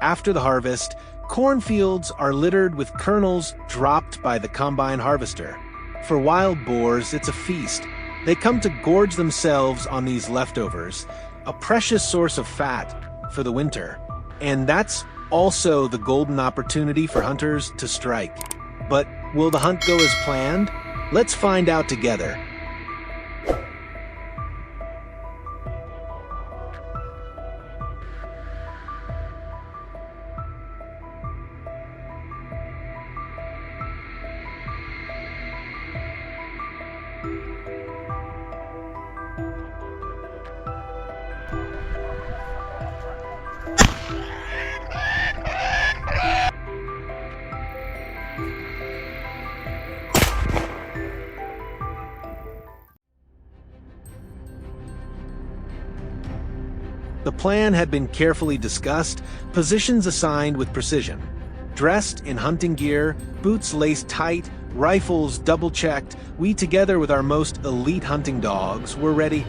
After the harvest, cornfields are littered with kernels dropped by the combine harvester. For wild boars, it's a feast. They come to gorge themselves on these leftovers, a precious source of fat for the winter. And that's also the golden opportunity for hunters to strike. But will the hunt go as planned? Let's find out together. The plan had been carefully discussed, positions assigned with precision. Dressed in hunting gear, boots laced tight, rifles double-checked, we, together with our most elite hunting dogs, were ready.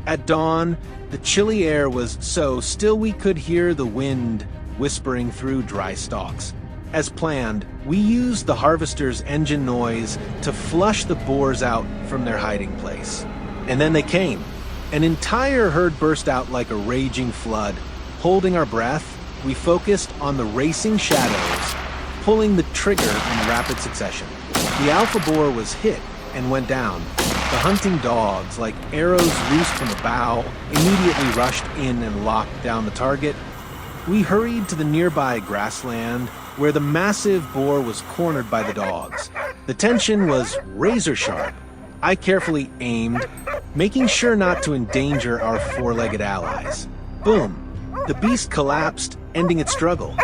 At dawn, the chilly air was so still we could hear the wind whispering through dry stalks. As planned, we used the harvester's engine noise to flush the boars out from their hiding place. And then they came. An entire herd burst out like a raging flood. Holding our breath, we focused on the racing shadows, pulling the trigger in rapid succession. The alpha boar was hit and went down. The hunting dogs, like arrows loosed from a bow, immediately rushed in and locked down the target. We hurried to the nearby grassland, where the massive boar was cornered by the dogs. The tension was razor sharp. I carefully aimed, making sure not to endanger our four-legged allies. Boom! The beast collapsed, ending its struggle.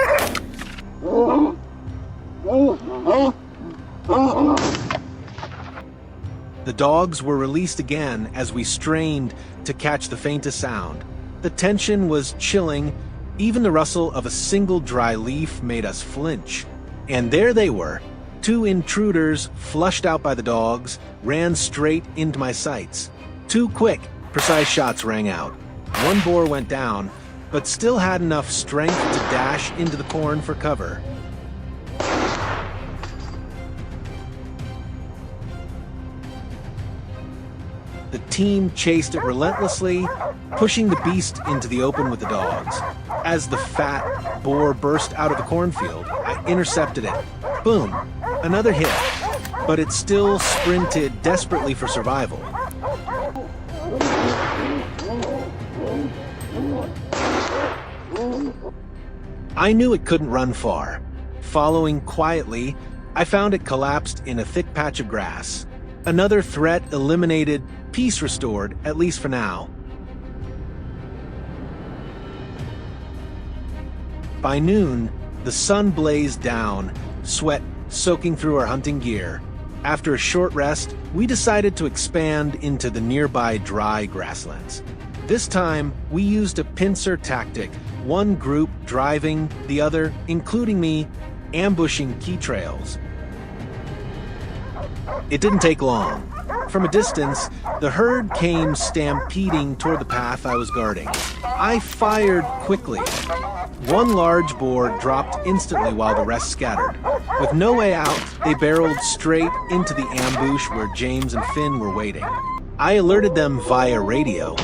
The dogs were released again as we strained to catch the faintest sound. The tension was chilling. Even the rustle of a single dry leaf made us flinch. And there they were. Two intruders, flushed out by the dogs, ran straight into my sights. Two quick, precise shots rang out. One boar went down, but still had enough strength to dash into the corn for cover. The team chased it relentlessly, pushing the beast into the open with the dogs. As the fat boar burst out of the cornfield, I intercepted it. Boom! Another hit, but it still sprinted desperately for survival. I knew it couldn't run far. Following quietly, I found it collapsed in a thick patch of grass. Another threat eliminated, peace restored, at least for now. By noon, the sun blazed down, sweat soaking through our hunting gear. After a short rest, we decided to expand into the nearby dry grasslands. This time, we used a pincer tactic, one group driving, the other, including me, ambushing key trails. It didn't take long. From a distance, the herd came stampeding toward the path I was guarding. I fired quickly. One large boar dropped instantly while the rest scattered. With no way out, they barreled straight into the ambush where James and Finn were waiting. I alerted them via radio.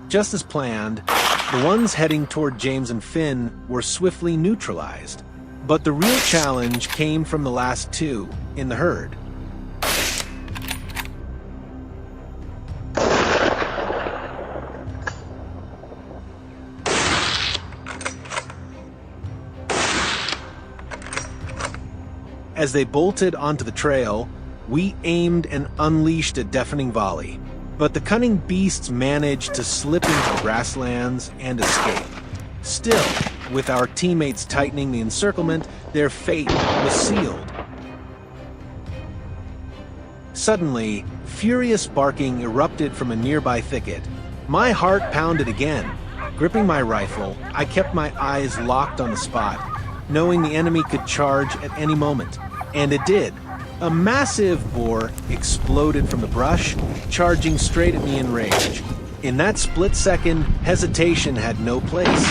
Just as planned, the ones heading toward James and Finn were swiftly neutralized. But the real challenge came from the last two in the herd. As they bolted onto the trail, we aimed and unleashed a deafening volley. But the cunning beasts managed to slip into the grasslands and escape. Still, with our teammates tightening the encirclement, their fate was sealed. Suddenly, furious barking erupted from a nearby thicket. My heart pounded again. Gripping my rifle, I kept my eyes locked on the spot, knowing the enemy could charge at any moment. And it did. A massive boar exploded from the brush, charging straight at me in rage. In that split second, hesitation had no place.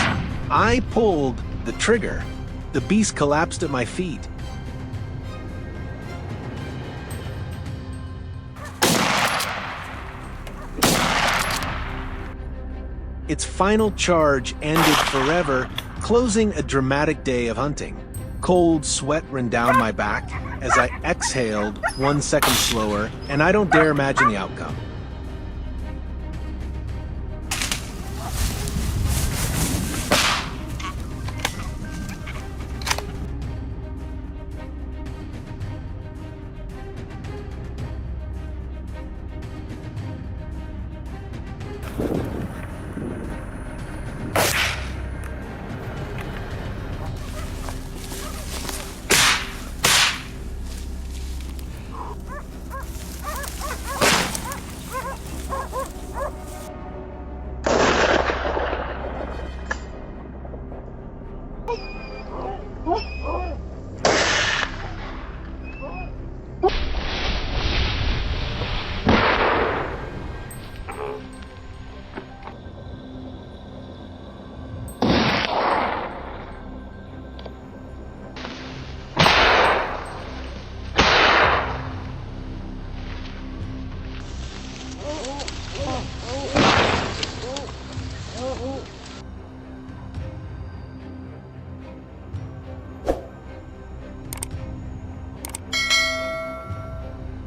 I pulled the trigger. The beast collapsed at my feet. Its final charge ended forever, closing a dramatic day of hunting. Cold sweat ran down my back as I exhaled 1 second slower, and I don't dare imagine the outcome.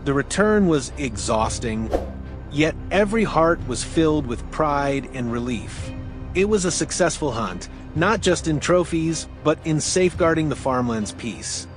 The return was exhausting, yet every heart was filled with pride and relief. It was a successful hunt, not just in trophies, but in safeguarding the farmland's peace.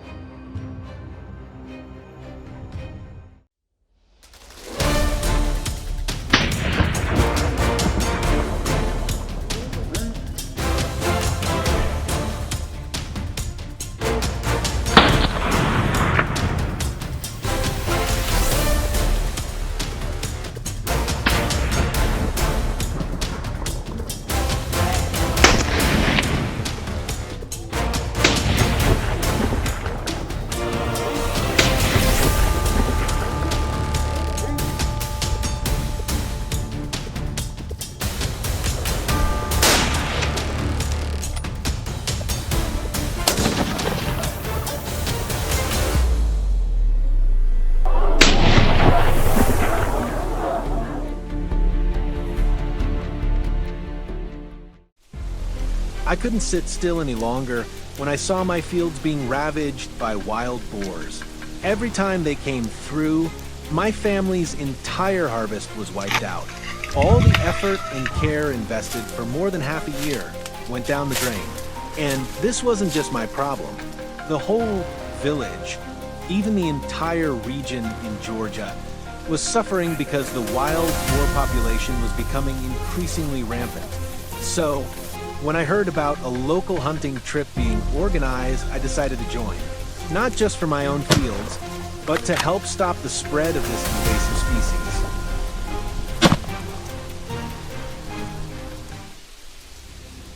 I couldn't sit still any longer when I saw my fields being ravaged by wild boars. Every time they came through, my family's entire harvest was wiped out. All the effort and care invested for more than half a year went down the drain. And this wasn't just my problem. The whole village, even the entire region in Georgia, was suffering because the wild boar population was becoming increasingly rampant. So, when I heard about a local hunting trip being organized, I decided to join. Not just for my own fields, but to help stop the spread of this invasive species.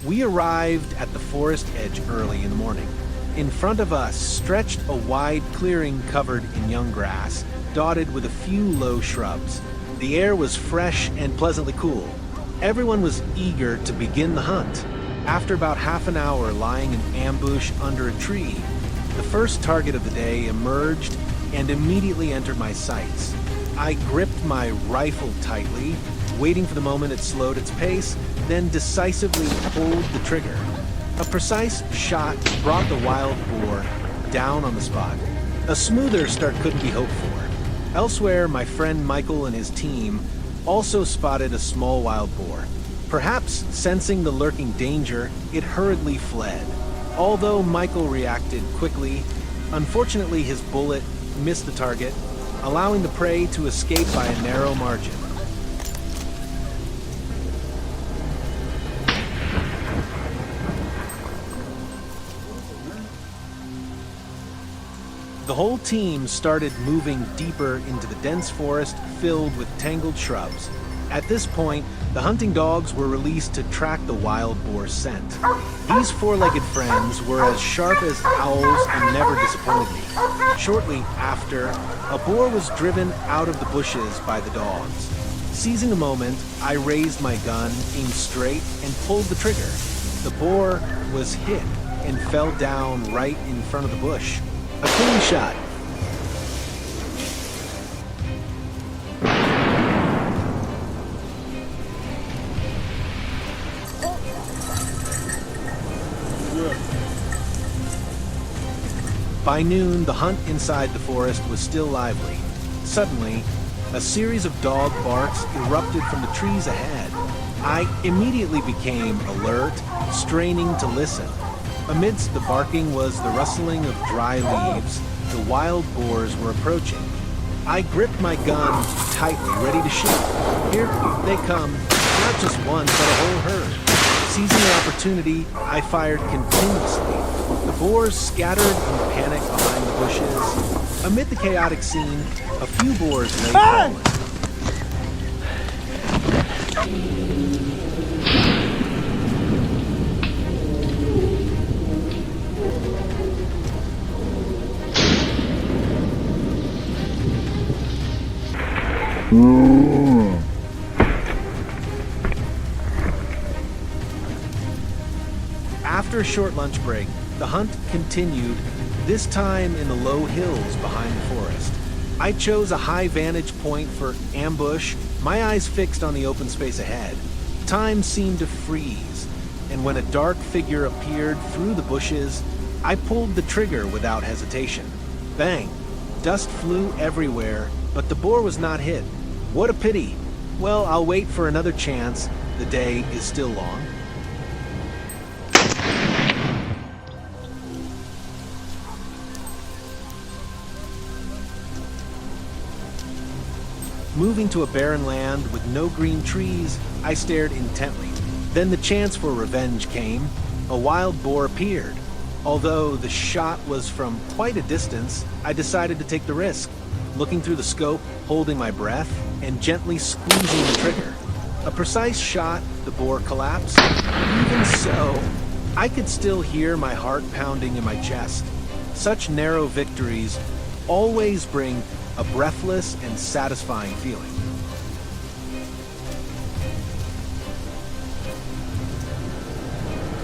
We arrived at the forest edge early in the morning. In front of us stretched a wide clearing covered in young grass, dotted with a few low shrubs. The air was fresh and pleasantly cool. Everyone was eager to begin the hunt. After about half an hour lying in ambush under a tree, the first target of the day emerged and immediately entered my sights. I gripped my rifle tightly, waiting for the moment it slowed its pace, then decisively pulled the trigger. A precise shot brought the wild boar down on the spot. A smoother start couldn't be hoped for. Elsewhere, my friend Michael and his team also spotted a small wild boar. Perhaps sensing the lurking danger, it hurriedly fled. Although Michael reacted quickly, unfortunately his bullet missed the target, allowing the prey to escape by a narrow margin. The whole team started moving deeper into the dense forest filled with tangled shrubs. At this point, the hunting dogs were released to track the wild boar scent. These four-legged friends were as sharp as owls and never disappointed me. Shortly after, a boar was driven out of the bushes by the dogs. Seizing a moment, I raised my gun, aimed straight, and pulled the trigger. The boar was hit and fell down right in front of the bush. A clean shot. By noon, the hunt inside the forest was still lively. Suddenly, a series of dog barks erupted from the trees ahead. I immediately became alert, straining to listen. Amidst the barking was the rustling of dry leaves. The wild boars were approaching. I gripped my gun tightly, ready to shoot. Here they come, not just one, but a whole herd. Seizing the opportunity, I fired continuously. The boars scattered in panic behind the bushes. Amid the chaotic scene, a few boars lay fallen. After a short lunch break, the hunt continued, this time in the low hills behind the forest. I chose a high vantage point for ambush, my eyes fixed on the open space ahead. Time seemed to freeze, and when a dark figure appeared through the bushes, I pulled the trigger without hesitation. Bang! Dust flew everywhere, but the boar was not hit. What a pity. Well, I'll wait for another chance. The day is still long. Moving to a barren land with no green trees, I stared intently. Then the chance for revenge came. A wild boar appeared. Although the shot was from quite a distance, I decided to take the risk. Looking through the scope, holding my breath, and gently squeezing the trigger. A precise shot, the boar collapsed. Even so, I could still hear my heart pounding in my chest. Such narrow victories always bring a breathless and satisfying feeling.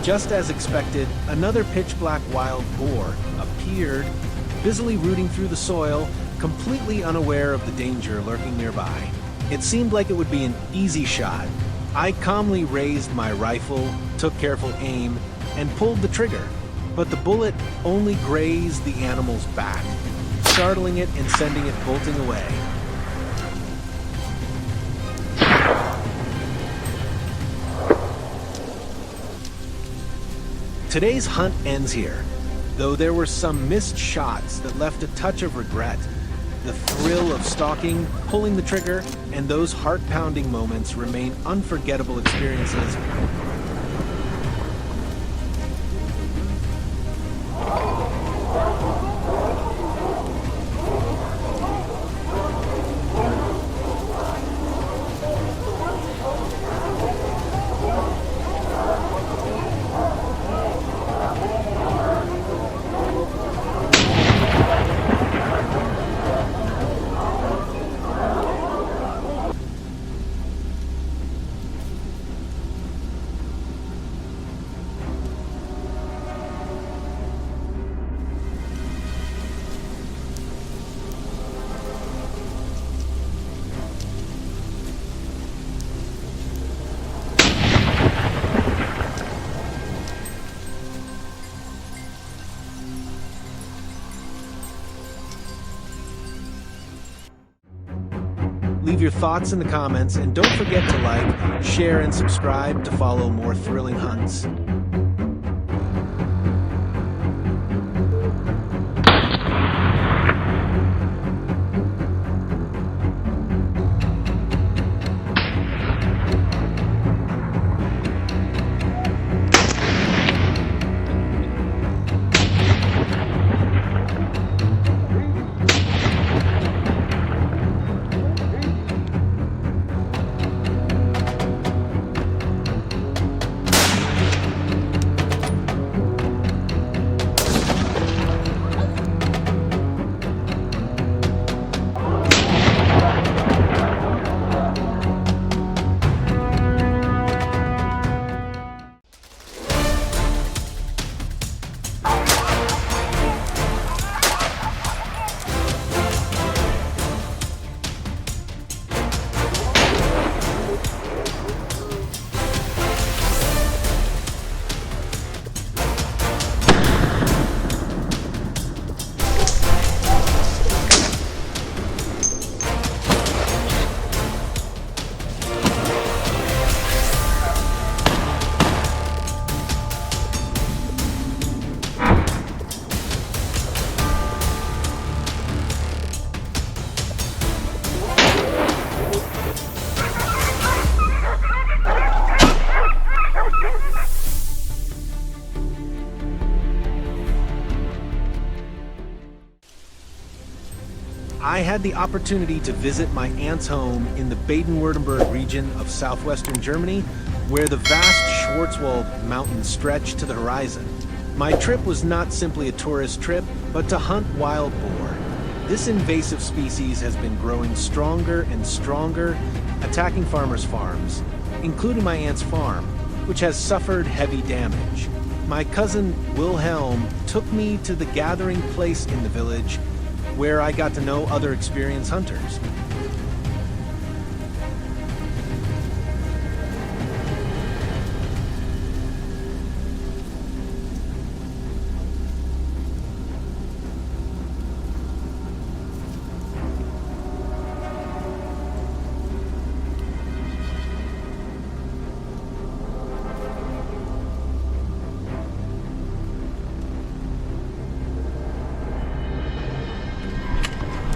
Just as expected, another pitch-black wild boar appeared, busily rooting through the soil, completely unaware of the danger lurking nearby. It seemed like it would be an easy shot. I calmly raised my rifle, took careful aim, and pulled the trigger, but the bullet only grazed the animal's back, startling it and sending it bolting away. Today's hunt ends here, though there were some missed shots that left a touch of regret. The thrill of stalking, pulling the trigger, and those heart-pounding moments remain unforgettable experiences. Leave your thoughts in the comments, and don't forget to like, share, and subscribe to follow more thrilling hunts. had the opportunity to visit my aunt's home in the Baden-Württemberg region of southwestern Germany, where the vast Schwarzwald mountains stretch to the horizon. My trip was not simply a tourist trip, but to hunt wild boar. This invasive species has been growing stronger and stronger, attacking farmers' farms, including my aunt's farm, which has suffered heavy damage. My cousin Wilhelm took me to the gathering place in the village, where I got to know other experienced hunters.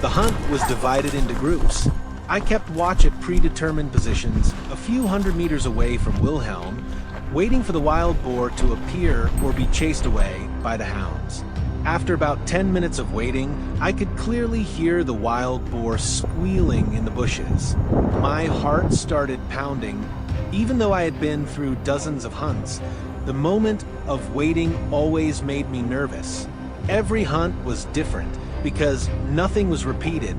The hunt was divided into groups. I kept watch at predetermined positions a few hundred meters away from Wilhelm, waiting for the wild boar to appear or be chased away by the hounds. After about 10 minutes of waiting, I could clearly hear the wild boar squealing in the bushes. My heart started pounding. Even though I had been through dozens of hunts, the moment of waiting always made me nervous. Every hunt was different, because nothing was repeated.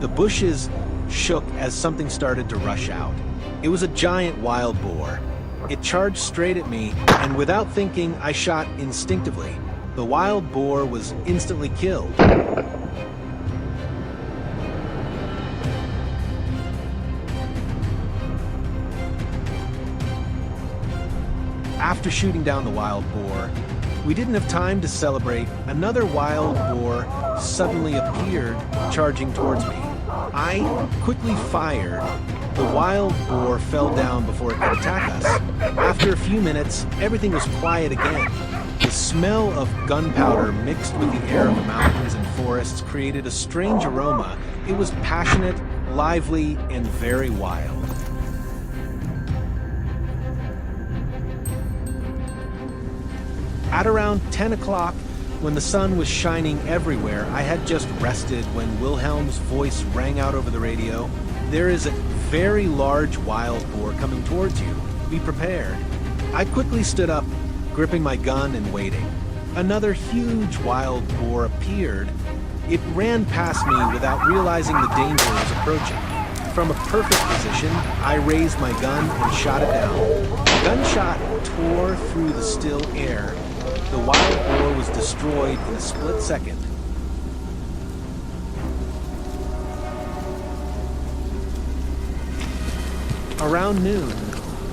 The bushes shook as something started to rush out. It was a giant wild boar. It charged straight at me, and without thinking, I shot instinctively. The wild boar was instantly killed. After shooting down the wild boar, we didn't have time to celebrate. Another wild boar suddenly appeared, charging towards me. I quickly fired. The wild boar fell down before it could attack us. After a few minutes, everything was quiet again. The smell of gunpowder mixed with the air of the mountains and forests created a strange aroma. It was passionate, lively, and very wild. At around 10 o'clock, when the sun was shining everywhere, I had just rested when Wilhelm's voice rang out over the radio. There is a very large wild boar coming towards you. Be prepared. I quickly stood up, gripping my gun and waiting. Another huge wild boar appeared. It ran past me without realizing the danger was approaching. From a perfect position, I raised my gun and shot it down. The gunshot tore through the still air. The wild boar was destroyed in a split second. Around noon,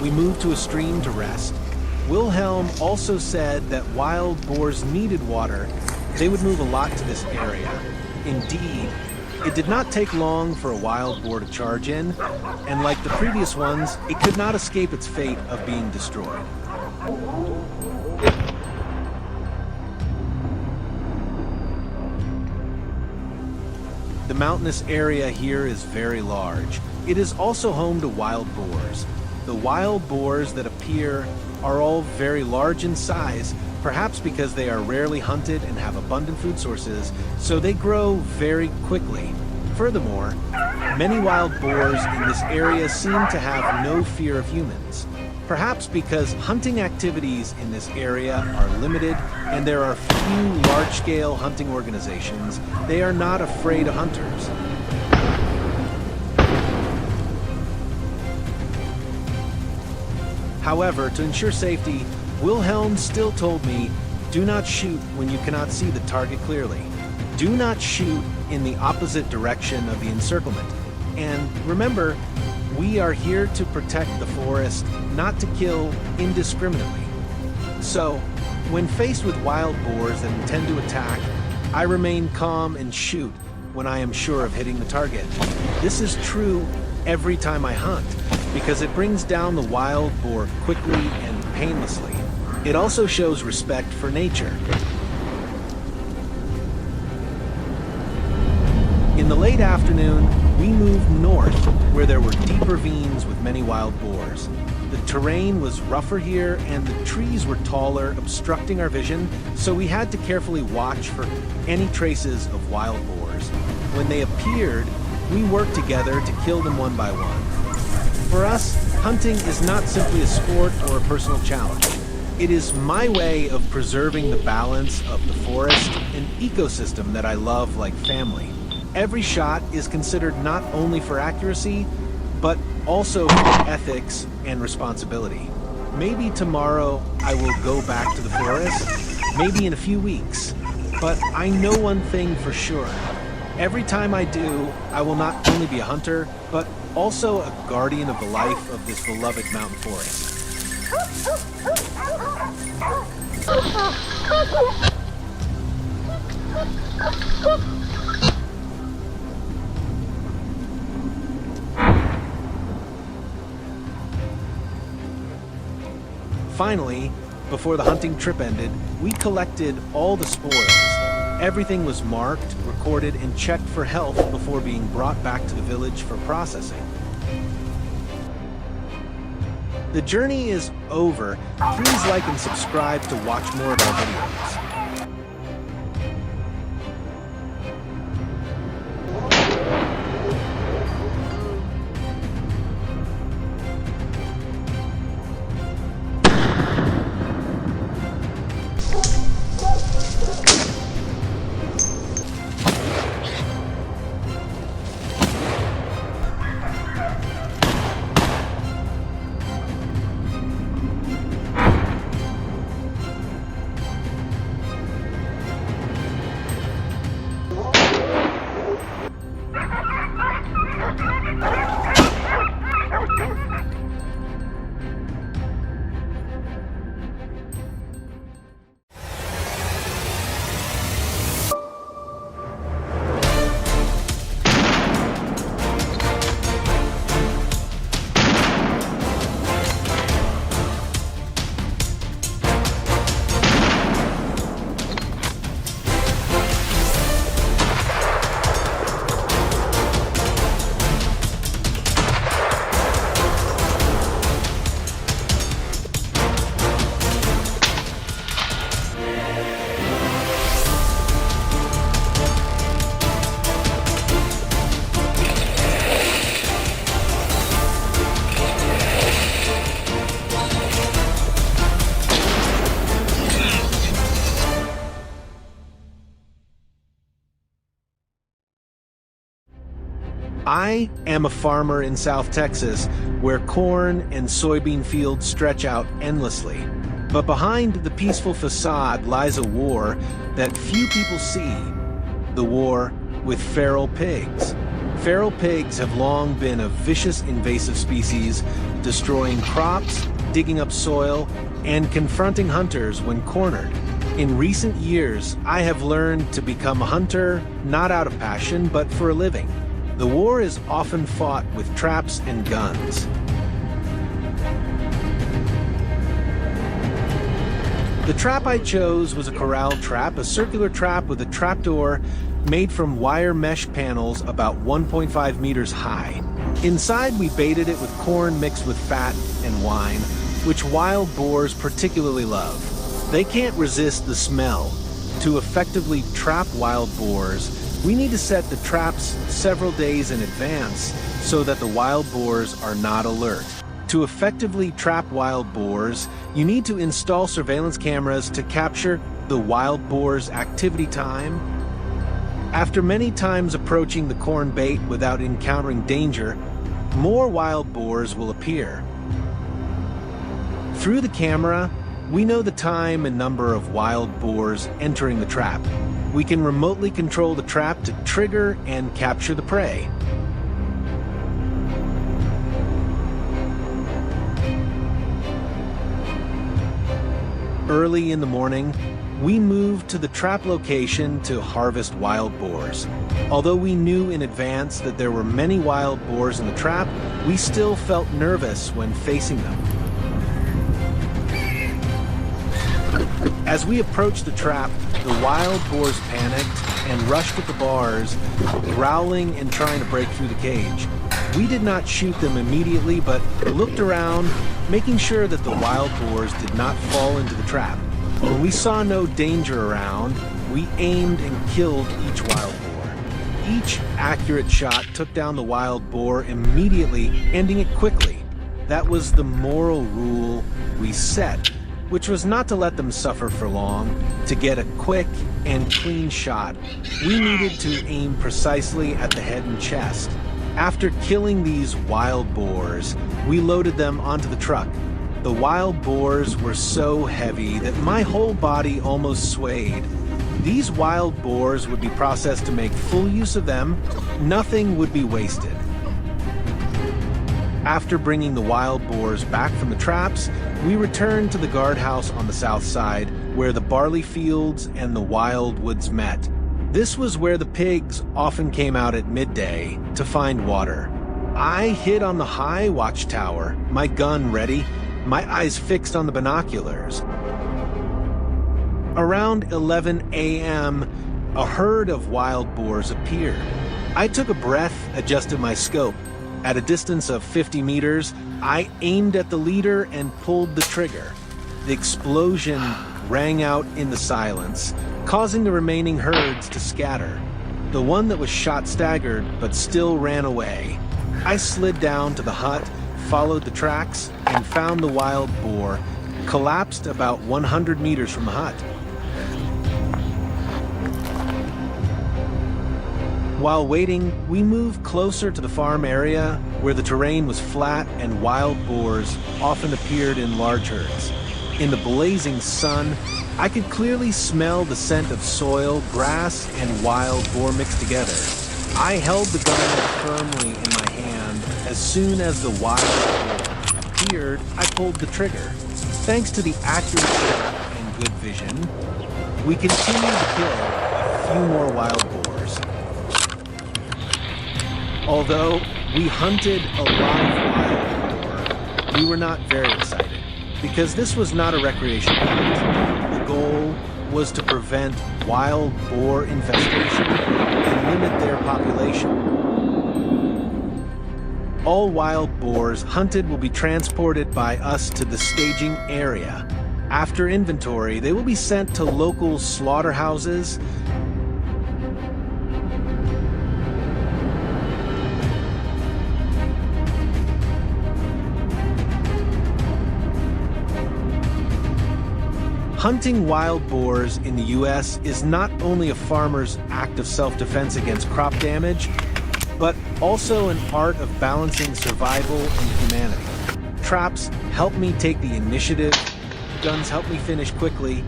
we moved to a stream to rest. Wilhelm also said that wild boars needed water. They would move a lot to this area. Indeed, it did not take long for a wild boar to charge in, and like the previous ones, it could not escape its fate of being destroyed. The mountainous area here is very large. It is also home to wild boars. The wild boars that appear are all very large in size, perhaps because they are rarely hunted and have abundant food sources, so they grow very quickly. Furthermore, many wild boars in this area seem to have no fear of humans. Perhaps because hunting activities in this area are limited and there are few large-scale hunting organizations, they are not afraid of hunters. However, to ensure safety, Wilhelm still told me, do not shoot when you cannot see the target clearly. Do not shoot in the opposite direction of the encirclement. And remember, we are here to protect the forest, not to kill indiscriminately. So, when faced with wild boars that intend to attack, I remain calm and shoot when I am sure of hitting the target. This is true every time I hunt, because it brings down the wild boar quickly and painlessly. It also shows respect for nature. In the late afternoon, we moved north, where there were deep ravines with many wild boars. The terrain was rougher here, and the trees were taller, obstructing our vision, so we had to carefully watch for any traces of wild boars. When they appeared, we worked together to kill them one by one. For us, hunting is not simply a sport or a personal challenge. It is my way of preserving the balance of the forest, an ecosystem that I love like family. Every shot is considered not only for accuracy, but also for ethics and responsibility. Maybe tomorrow I will go back to the forest, maybe in a few weeks. But I know one thing for sure. Every time I do, I will not only be a hunter, but also a guardian of the life of this beloved mountain forest. Finally, before the hunting trip ended, we collected all the spoils. Everything was marked, recorded, and checked for health before being brought back to the village for processing. The journey is over. Please like and subscribe to watch more of our videos. I am a farmer in South Texas where corn and soybean fields stretch out endlessly. But behind the peaceful facade lies a war that few people see. The war with feral pigs. Feral pigs have long been a vicious invasive species, destroying crops, digging up soil, and confronting hunters when cornered. In recent years, I have learned to become a hunter, not out of passion, but for a living. The war is often fought with traps and guns. The trap I chose was a corral trap, a circular trap with a trapdoor made from wire mesh panels about 1.5 meters high. Inside, we baited it with corn mixed with fat and wine, which wild boars particularly love. They can't resist the smell. To effectively trap wild boars, we need to set the traps several days in advance so that the wild boars are not alert. To effectively trap wild boars, you need to install surveillance cameras to capture the wild boar's activity time. After many times approaching the corn bait without encountering danger, more wild boars will appear. Through the camera, we know the time and number of wild boars entering the trap. We can remotely control the trap to trigger and capture the prey. Early in the morning, we moved to the trap location to harvest wild boars. Although we knew in advance that there were many wild boars in the trap, we still felt nervous when facing them. As we approached the trap, the wild boars panicked and rushed at the bars, growling and trying to break through the cage. We did not shoot them immediately, but looked around, making sure that the wild boars did not fall into the trap. When we saw no danger around, we aimed and killed each wild boar. Each accurate shot took down the wild boar immediately, ending it quickly. That was the moral rule we set, which was not to let them suffer for long. To get a quick and clean shot, we needed to aim precisely at the head and chest. After killing these wild boars, we loaded them onto the truck. The wild boars were so heavy that my whole body almost swayed. These wild boars would be processed to make full use of them. Nothing would be wasted. After bringing the wild boars back from the traps, we returned to the guardhouse on the south side, where the barley fields and the wild woods met. This was where the pigs often came out at midday to find water. I hid on the high watchtower, my gun ready, my eyes fixed on the binoculars. Around 11 a.m., a herd of wild boars appeared. I took a breath, adjusted my scope. At a distance of 50 meters, I aimed at the leader and pulled the trigger. The explosion rang out in the silence, causing the remaining herds to scatter. The one that was shot staggered, but still ran away. I slid down to the hut, followed the tracks, and found the wild boar, collapsed about 100 meters from the hut. While waiting, we moved closer to the farm area, where the terrain was flat and wild boars often appeared in large herds. In the blazing sun, I could clearly smell the scent of soil, grass, and wild boar mixed together. I held the gun firmly in my hand. As soon as the wild boar appeared, I pulled the trigger. Thanks to the accurate shot and good vision, we continued to kill a few more wild boars. Although we hunted a lot of wild boar, we were not very excited, because this was not a recreation hunt. The goal was to prevent wild boar infestation and limit their population. All wild boars hunted will be transported by us to the staging area. After inventory, they will be sent to local slaughterhouses. Hunting wild boars in the U.S. is not only a farmer's act of self-defense against crop damage, but also an art of balancing survival and humanity. Traps help me take the initiative, guns help me finish quickly,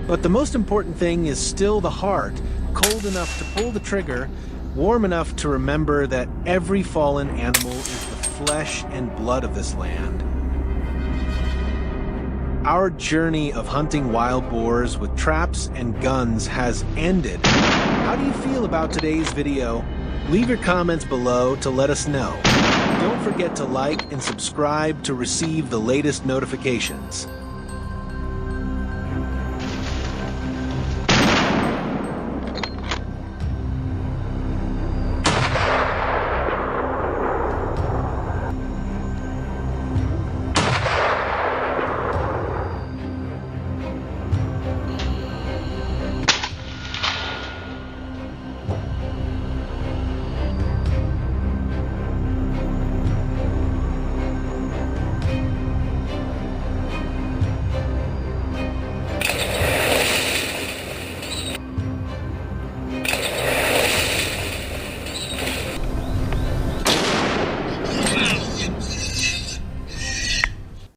but the most important thing is still the heart, cold enough to pull the trigger, warm enough to remember that every fallen animal is the flesh and blood of this land. Our journey of hunting wild boars with traps and guns has ended. How do you feel about today's video? Leave your comments below to let us know. Don't forget to like and subscribe to receive the latest notifications.